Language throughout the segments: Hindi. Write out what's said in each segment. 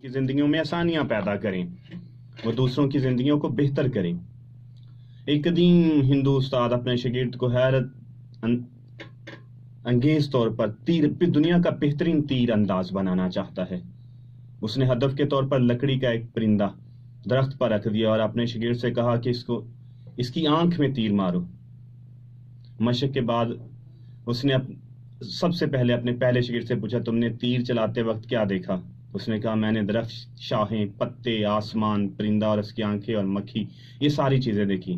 की जिंदगियों में आसानियां पैदा करें, वो दूसरों की जिंदगियों को बेहतर करें। एक कदीम हिंदू उस्ताद अपने शागिर्द को हैरत अंगेज तौर पर दुनिया का बेहतरीन तीर अंदाज बनाना चाहता है। उसने हदफ के तौर पर लकड़ी का एक परिंदा दरख्त पर रख दिया और अपने शागिर्द से कहा कि इसकी आंख में तीर मारो। मशक के बाद उसने सबसे पहले अपने पहले शागिर्द से पूछा, तुमने तीर चलाते वक्त क्या देखा? उसने कहा, मैंने दरख्त, शाखें, पत्ते, आसमान, परिंदा और उसकी आंखें और मक्खी, ये सारी चीजें देखी।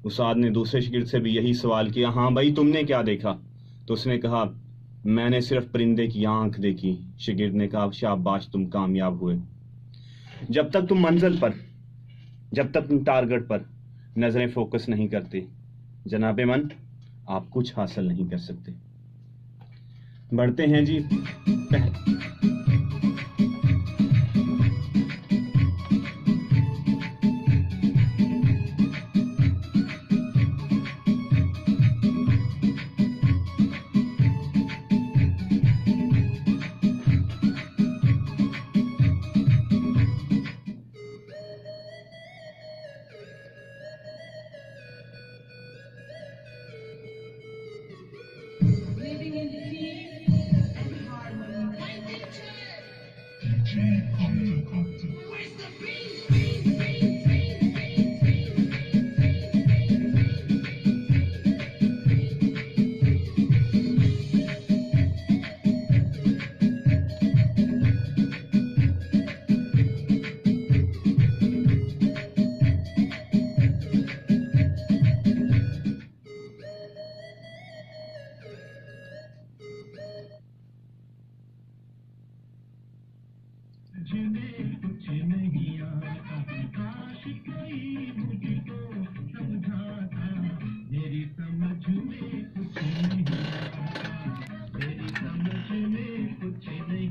उस्ताद ने दूसरे शागिर्द से भी यही सवाल किया, हाँ भाई तुमने क्या देखा? तो उसने कहा, मैंने सिर्फ परिंदे की आंख देखी। शागिर्द ने कहा, शाबाश, तुम कामयाब हुए। जब तक तुम मंजिल पर, जब तक तुम टारगेट पर नजरें फोकस नहीं करते, जनाबे मन, आप कुछ हासिल नहीं कर सकते। बढ़ते हैं जी।